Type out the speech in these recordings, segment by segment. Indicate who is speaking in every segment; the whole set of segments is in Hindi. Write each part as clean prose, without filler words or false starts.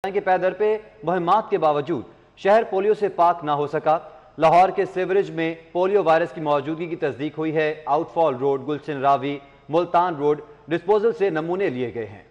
Speaker 1: के पैदर पे मुहिम्मात के बावजूद शहर पोलियो से पाक ना हो सका। लाहौर के सीवरेज में पोलियो वायरस की मौजूदगी की तस्दीक हुई है। आउटफॉल रोड, गुलशन रावी, मुल्तान रोड डिस्पोजल से नमूने लिए गए हैं।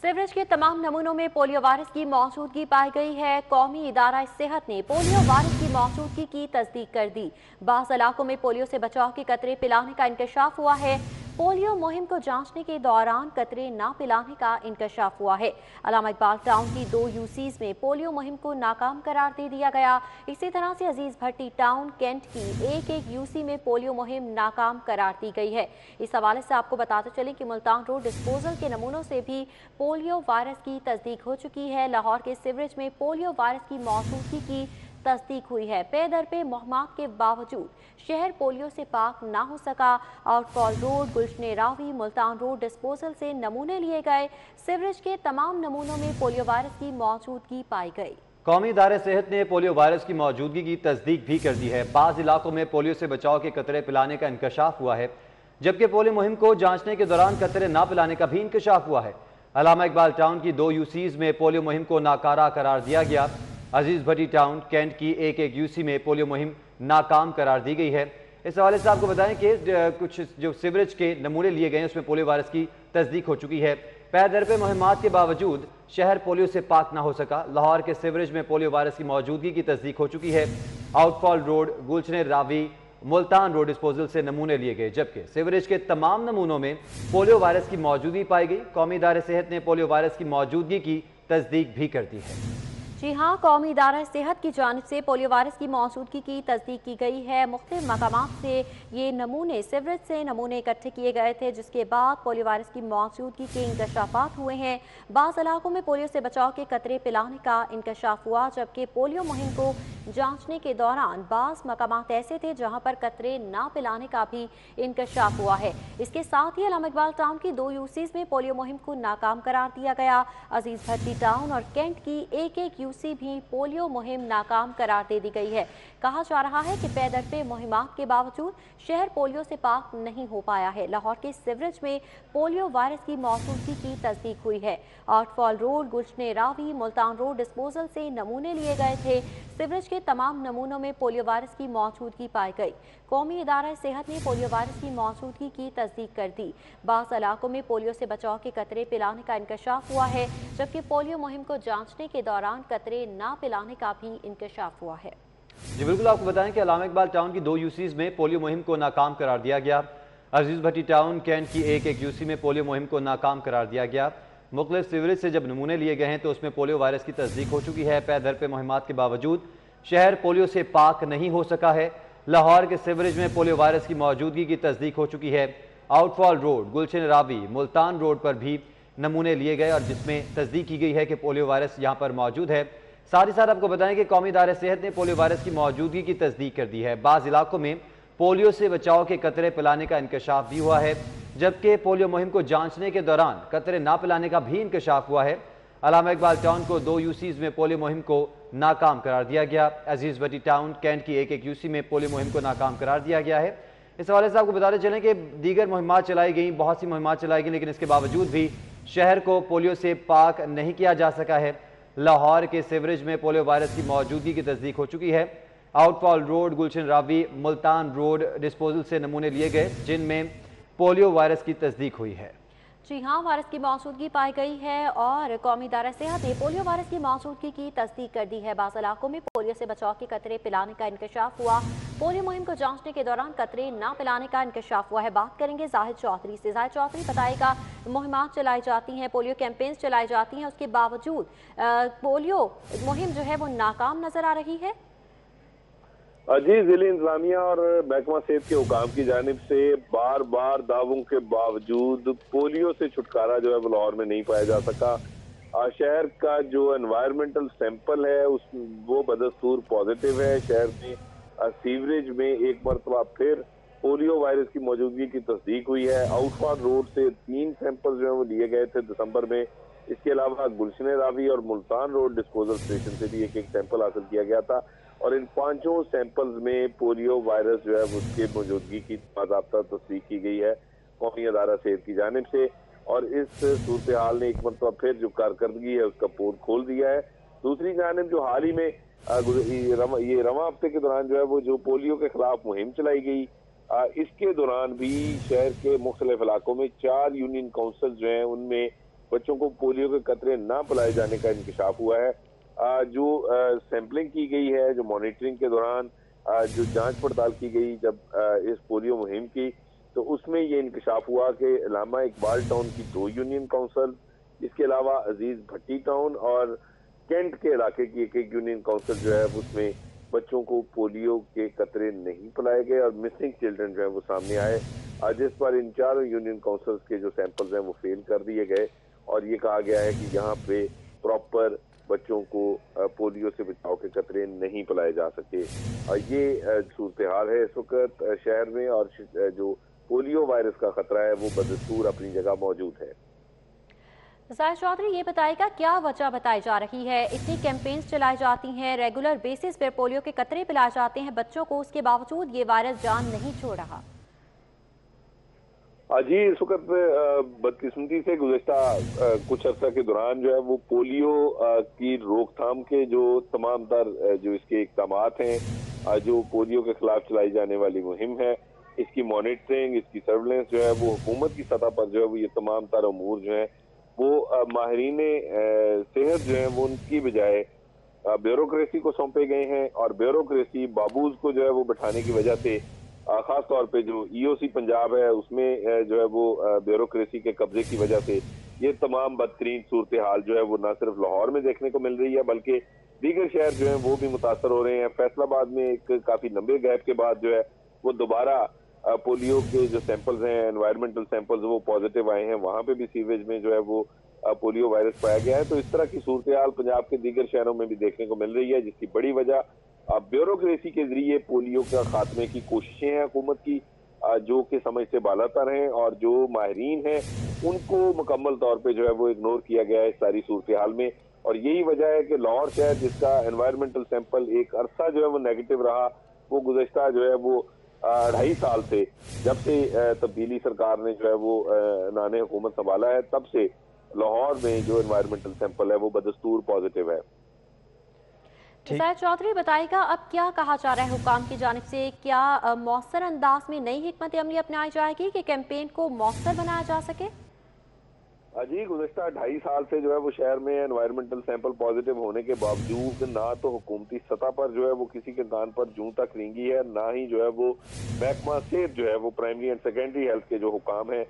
Speaker 2: सीवरेज के तमाम नमूनों में पोलियो वायरस की मौजूदगी पाई गई है। कौमी इदारा सेहत ने पोलियो वायरस की मौजूदगी की तस्दीक कर दी। बाज़ इलाकों में पोलियो से बचाव के कतरे पिलाने का इंकशाफ हुआ है। पोलियो मुहिम को जांचने के दौरान कतरे ना पिलाने का इंकशाफ हुआ है। अल्लामा इकबाल टाउन की 2 यूसीज में पोलियो मुहिम को नाकाम करार दे दिया गया। इसी तरह से अजीज भट्टी टाउन, कैंट की एक यूसी में पोलियो मुहिम नाकाम करार दी गई है। इस हवाले से आपको बताते चलें कि मुल्तान रोड डिस्पोजल के नमूनों से भी पोलियो वायरस की तस्दीक हो चुकी है। लाहौर के सीवरेज में पोलियो वायरस की मौजूदगी की तस्दीक हुई है। पे दर पे मुहिम्मात के बावजूद शहर पोलियो से पाक ना हो सका। आउटफॉल रोड, गुलशन रावी, मुल्तान रोड डिस्पोजल से नमूने लिए गए। सीवरेज के तमाम नमूनों में पोलियो वायरस की मौजूदगी पाई गई।
Speaker 1: कौमी इदारे सेहत ने पोलियो वायरस की मौजूदगी की तस्दीक भी कर दी है। बाज़ इलाकों में पोलियो से बचाव के कतरे पिलाने का इंकशाफ हुआ है, जबकि पोलियो मुहिम को जांचने के दौरान कतरे ना पिलाने का भी इंकशाफ हुआ है। अल्लामा इकबाल टाउन की 2 यूसीज में पोलियो मुहिम को नाकारा करार दिया गया। अजीज भट्टी टाउन, कैंट की एक यूसी में पोलियो मुहिम नाकाम करार दी गई है। इस हवाले से आपको बताएं कि कुछ जो सीवरेज के नमूने लिए गए हैं उसमें पोलियो वायरस की तस्दीक हो चुकी है। पैदर पे मुहिम्मात के बावजूद शहर पोलियो से पाक ना हो सका। लाहौर के सीवरेज में पोलियो वायरस की मौजूदगी की तस्दीक हो चुकी है। आउटफॉल रोड, गुलशन रावी, मुल्तान रोड डिस्पोजल से नमूने लिए गए, जबकि सीवरेज के तमाम नमूनों में पोलियो वायरस की मौजूदगी पाई गई। कौमी इदारे सेहत ने पोलियो वायरस की मौजूदगी की तस्दीक भी कर दी है।
Speaker 2: जी हाँ, कौमी इदारा सेहत की जानिब से पोलियो वायरस की मौजूदगी की तस्दीक की गई है। मुख्तलिफ मकामात से ये नमूने, सीवरेज से नमूने इकट्ठे किए गए थे, जिसके बाद पोलियो वायरस की मौजूदगी के इंकशाफात हुए हैं। बाज़ इलाकों में पोलियो से बचाव के कतरे पिलाने का इंकशाफ हुआ, जबकि पोलियो मुहिम को जांचने के दौरान बाज़ मकामात ऐसे थे जहाँ पर कतरे ना पिलाने का भी इंकशाफ हुआ है। इसके साथ ही अल्लामा इकबाल टाउन की 2 यूसीज में पोलियो मुहिम को नाकाम करार दिया गया। अजीज भट्टी टाउन और कैंट की एक यूसी भी पोलियो मुहिम नाकाम करार दे दी गई है। कहा जा रहा है कि पैदर पे मुहिम्मात के बावजूद शहर पोलियो से पाक नहीं हो पाया है। लाहौर के सीवरेज में पोलियो वायरस की मौजूदगी की तस्दीक हुई है। आउटफॉल रोड, गुलशन रावी, मुल्तान रोड डिस्पोजल से नमूने लिए गए थे। सीवरेज के तमाम नमूनों में पोलियो वायरस की मौजूदगी पाई गई। कौमी इदारा सेहत ने पोलियो वायरस की मौजूदगी की तस्दीक कर दी। बाज़ इलाकों में पोलियो से बचाव के कतरे पिलाने का इंकशाफ हुआ है, जबकि पोलियो मुहिम को जांचने के दौरान कतरे ना पिलाने का भी इंकशाफ हुआ है।
Speaker 1: जी बिल्कुल, आपको बताएं कि अल्लामा इकबाल टाउन की 2 यूसीज में पोलियो मुहिम को नाकाम करार दिया गया। अजीज भट्टी टाउन, कैंट की एक यूसी में पोलियो मुहिम को नाकाम करार दिया गया। मुख्तलिफ सीवरेज से जब नमूने लिए गए हैं तो उसमें पोलियो वायरस की तस्दीक हो चुकी है। पैदर पे मुहिम्मात के बावजूद शहर पोलियो से पाक नहीं हो सका है। लाहौर के सीवरेज में पोलियो वायरस की मौजूदगी की तस्दीक हो चुकी है। आउटफॉल रोड, गुलशन रावी, मुल्तान रोड पर भी नमूने लिए गए और जिसमें तस्दीक की गई है कि पोलियो वायरस यहाँ पर मौजूद है। साथ ही साथ आपको बताएं कि कौमी इदारे सेहत ने पोलियो वायरस की मौजूदगी की तस्दीक कर दी है। बाज़ इलाकों में पोलियो से बचाव के कतरे पिलाने का इंकशाफ भी हुआ है, जबकि पोलियो मुहिम को जांचने के दौरान कतरे ना पिलाने का भी इंकशाफ हुआ है। अल्लामा इकबाल टाउन को 2 यूसीज में पोलियो मुहिम को नाकाम करार दिया गया। अजीज भट्टी टाउन, कैंट की एक यूसी में पोलियो मुहिम को नाकाम करार दिया गया है। इस हवाले से आपको बताते चलें कि दीगर मुहिम्मात चलाई गई, बहुत सी मुहिम्मात चलाई गई, लेकिन इसके बावजूद भी शहर को पोलियो से पाक नहीं किया जा सका है। लाहौर के सीवरेज में पोलियो वायरस की मौजूदगी की तस्दीक हो चुकी है। आउटफॉल रोड, गुलशन रावी, मुल्तान रोड डिस्पोजल से नमूने लिए गए, जिनमें पोलियो वायरस की तस्दीक हुई है।
Speaker 2: जी हाँ, वायरस की मौजूदगी पाई गई है और कौमी इदारा सेहत ने पोलियो वायरस की मौजूदगी की तस्दीक कर दी है। बाज़ इलाकों में पोलियो से बचाव के कतरे पिलाने का इंकशाफ हुआ। पोलियो मुहिम को जांचने के दौरान कतरे ना पिलाने का इंकशाफ हुआ है। बात करेंगे जाहिद चौधरी से। जाहिद चौधरी बताएगा, मुहिमात चलाई जाती हैं, पोलियो कैंपेन्स चलाई जाती हैं, उसके बावजूद पोलियो मुहिम जो है वो नाकाम नजर आ रही है।
Speaker 3: जी, जिले इंतजामिया और महकमा सेहत के हुकाम की जानिब से बार बार दावों के बावजूद पोलियो से छुटकारा जो है वो लाहौर में नहीं पाया जा सका। शहर का जो एनवायरमेंटल सैंपल है वो बदस्तूर पॉजिटिव है। शहर में सीवरेज में एक मरतबा फिर पोलियो वायरस की मौजूदगी की तस्दीक हुई है। आउटफॉल रोड से 3 सैंपल जो है वो लिए गए थे दिसंबर में। इसके अलावा गुलशन रावी और मुल्तान रोड डिस्पोजल स्टेशन से भी एक सैंपल हासिल किया गया था और इन 5 सैंपल्स में पोलियो वायरस जो है उसके मौजूदगी की बाकायदा तस्दीक की गई है कौमी इदारा सेहत की जानिब से। और इस सूरत हाल ने एक मरतबा फिर जो कारकर्दगी है उसका पोल खोल दिया है। दूसरी जानिब जो हाल ही में ये रवा हफ्ते के दौरान जो है वो जो पोलियो के खिलाफ मुहिम चलाई गई, इसके दौरान भी शहर के मुख्तलिफ इलाकों में 4 यूनियन काउंसिल जो हैं उनमें बच्चों को पोलियो के कतरे ना पिलाए जाने का इंकशाफ हुआ है। जो सैंपलिंग की गई है, जो मॉनिटरिंग के दौरान जो जांच पड़ताल की गई जब इस पोलियो मुहिम की, तो उसमें ये इंकशाफ हुआ कि इलामा इकबाल टाउन की 2 यूनियन काउंसिल, इसके अलावा अजीज भट्टी टाउन और कैंट के इलाके की एक यूनियन काउंसिल जो है उसमें बच्चों को पोलियो के कतरे नहीं पिलाए गए और मिसिंग चिल्ड्रन जो है वो सामने आए, जिस पर इन 4 यूनियन काउंसिल्स के जो सैंपल्स हैं वो फेल कर दिए गए और ये कहा गया है कि यहाँ पे प्रॉपर बच्चों को पोलियो से बचाव के कतरे नहीं पिलाए जा सके। ये सूरत हाल है इस वक्त शहर में और जो पोलियो वायरस का खतरा है वो बदस्तूर अपनी जगह मौजूद है।
Speaker 2: जाहिद चौधरी, ये बताएगा क्या वजह बताई जा रही है? इतनी कैंपेन्स चलाई जाती हैं, रेगुलर बेसिस पर पोलियो के कतरे पिलाए जाते हैं बच्चों को, उसके बावजूद ये वायरस जान नहीं छोड़ रहा।
Speaker 3: जी, इस वक्त बदकिस्मती से गुज़श्ता कुछ अर्सा के दौरान जो है वो पोलियो की रोकथाम के जो तमाम तर जो इसके इक़दामात हैं, जो पोलियो के खिलाफ चलाई जाने वाली मुहिम है, इसकी मॉनिटरिंग, इसकी सर्विलेंस जो है वो हुकूमत की सतह पर जो है वो ये तमाम तर अमूर जो है वो माहिरीन सेहत जो है वो उनकी बजाय ब्यूरोक्रेसी को सौंपे गए हैं और ब्यूरोक्रेसी बाबूज को जो है वो बैठाने की वजह से खास तौर पे जो ईओसी पंजाब है उसमें जो है वो ब्यूरोक्रेसी के कब्जे की वजह से ये तमाम बदतरीन सूरत हाल जो है वो न सिर्फ लाहौर में देखने को मिल रही है बल्कि दीगर शहर जो है वो भी मुतासर हो रहे हैं। फैसलाबाद में एक काफी लंबे गैप के बाद जो है वो दोबारा पोलियो के जो सैंपल्स हैं, एनवायरमेंटल सैंपल्स, वो पॉजिटिव आए हैं। वहां पे भी सीवेज में जो है वो पोलियो वायरस पाया गया है। तो इस तरह की सूरत हाल पंजाब के दीगर शहरों में भी देखने को मिल रही है, जिसकी बड़ी वजह ब्यूरोक्रेसी के जरिए पोलियो का खात्मे की कोशिशें हैं हुकूमत की, जो कि समझ से बालातर हैं और जो माहिरीन हैं उनको मुकम्मल तौर पे जो है वो इग्नोर किया गया है इस सारी सूरत हाल में। और यही वजह है कि लाहौर शहर जिसका एनवायरमेंटल सैंपल एक अरसा जो है वो नेगेटिव रहा, वो गुज़श्ता जो है वो 2.5 साल से, जब से तब्दीली सरकार ने जो है वो नाने हुकूमत संभाला है, तब से लाहौर में जो एनवायरमेंटल सैंपल है वो बदस्तूर पॉजिटिव है।
Speaker 2: जाहिद चौधरी, बताएगा अब क्या कहा जा रहा है हुकाम की जानिब से? क्या मौसर अंदाज में नई हिकमत अमली अपनाई जाएगी कि कैंपेन को मौसर बनाया जा सके?
Speaker 3: जी, गुज़श्ता 2.5 साल से जो है वो शहर में एनवायरमेंटल सैंपल पॉजिटिव होने के बावजूद ना तो हुकूमती सतह पर जो है वो किसी के कान पर जूं तक रेंगी है, ना ही जो है वो महकमा सेहत जो है वो प्राइमरी एंड सेकेंडरी हेल्थ के जो हुकाम है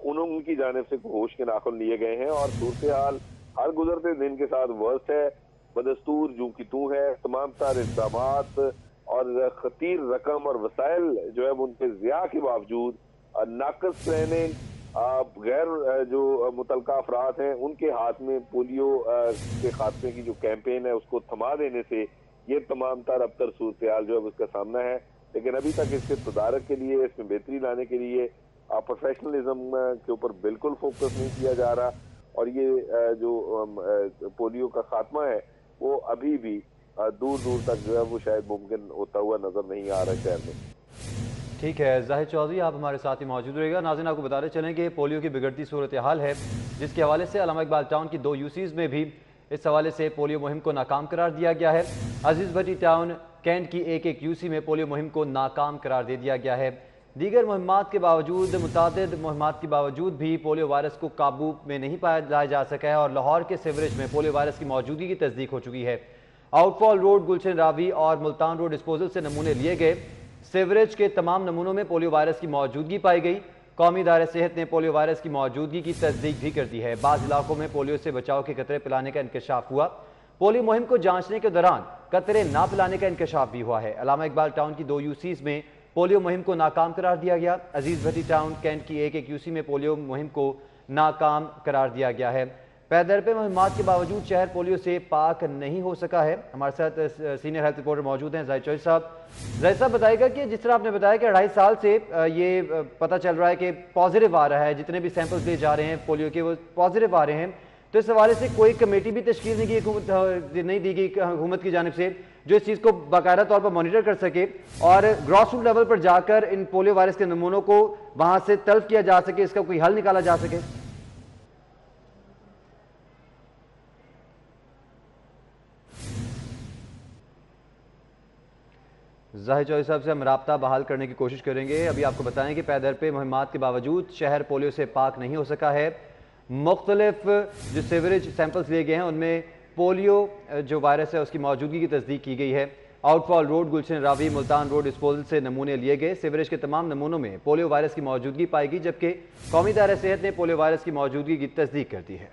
Speaker 3: उनकी जानिब से होश के नाखुन लिए गए हैं और सूरत हाल हर गुजरते दिन के साथ वर्स्ट है, बदस्तूर जूं की तू है। तमाम तर इक़दामात और खतीर रकम और वसाइल जो है वो उनके ज़िया के बावजूद नाकस ट्रेनिंग, गैर जो मुतलका अफराद हैं उनके हाथ में पोलियो के खात्मे की जो कैंपेन है उसको थमा देने से ये तमाम तर अबतर सूरत हाल जो है उसका सामना है। लेकिन अभी तक इसके तदारक के लिए, इसमें बेहतरी लाने के लिए प्रोफेशनलिज्म के ऊपर बिल्कुल फोकस नहीं किया जा रहा और ये जो पोलियो का खात्मा है वो अभी भी दूर दूर तक जो है वो शायद मुमकिन होता हुआ नजर नहीं आ रहा शहर में।
Speaker 1: ठीक है जाहिद चौधरी, आप हमारे साथ ही मौजूद रहेगा। नाज़रीन, आपको बताते चलें कि पोलियो की बिगड़ती सूरत हाल है, जिसके हवाले से अल्लामा इकबाल टाउन की 2 यूसीज़ में भी इस हवाले से पोलियो मुहिम को नाकाम करार दिया गया है। अजीज़ भट्टी टाउन कैंट की एक यूसी में पोलियो मुहिम को नाकाम करार दे दिया गया है। दीगर मुहिमात के बावजूद, मुतादिद मुहिमात के बावजूद भी पोलियो वायरस को काबू में नहीं पाया जा सका है और लाहौर के सीवरेज में पोलियो वायरस की मौजूदगी की तस्दीक हो चुकी है। आउटफॉल रोड, गुलशन रावी और मुल्तान रोड डिस्पोजल से नमूने लिए गए। सीवरेज के तमाम नमूनों में पोलियो वायरस की मौजूदगी पाई गई। कौमी इदारे सेहत ने पोलियो वायरस की मौजूदगी की तस्दीक भी कर दी है। बाज़ इलाकों में पोलियो से बचाव के कतरे पिलाने का इंकशाफ हुआ। पोलियो मुहिम को जांचने के दौरान कतरे ना पिलाने का इंकशाफ भी हुआ है। अल्लामा इकबाल टाउन की 2 यूसीज़ में पोलियो मुहिम को नाकाम करार दिया गया। अजीज़ भट्टी टाउन कैंट की एक यूसी में पोलियो मुहिम को नाकाम करार दिया गया है। पैदर पे मुहिमात के बावजूद शहर पोलियो से पाक नहीं हो सका है। हमारे साथ सीनियर हेल्थ रिपोर्टर मौजूद हैं जाहिद चौधरी साहब। जाहिद साहब, बताएगा कि जिस तरह आपने बताया कि 2.5 साल से ये पता चल रहा है कि पॉजिटिव आ रहा है, जितने भी सैंपल्स लिए जा रहे हैं पोलियो के वो पॉजिटिव आ रहे हैं, तो इस हवाले से कोई कमेटी भी तश्कील नहीं दी गई हुकूमत की जानिब से जो इस चीज़ को बाकायदा तौर पर मॉनिटर कर सके और ग्रास रूट लेवल पर जाकर इन पोलियो वायरस के नमूनों को वहाँ से तल्फ किया जा सके, इसका कोई हल निकाला जा सके? जाहिर चौधरी साहब से हम राब्ता बहाल करने की कोशिश करेंगे। अभी आपको बताएं कि पैदर पे मुहिम्मात के बावजूद शहर पोलियो से पाक नहीं हो सका है। मुख्तलिफ जो सीवरेज सैंपल्स लिए गए हैं उनमें पोलियो जो वायरस है उसकी मौजूदगी की तस्दीक की गई है। आउटफॉल रोड, गुलशन रावी, मुल्तान रोड डिस्पोजल से नमूने लिए गए। सीवरेज के तमाम नमूनों में पोलियो वायरस की मौजूदगी पाई गई, जबकि कौमी इदारा सेहत ने पोलियो वायरस की मौजूदगी की तस्दीक कर दी है।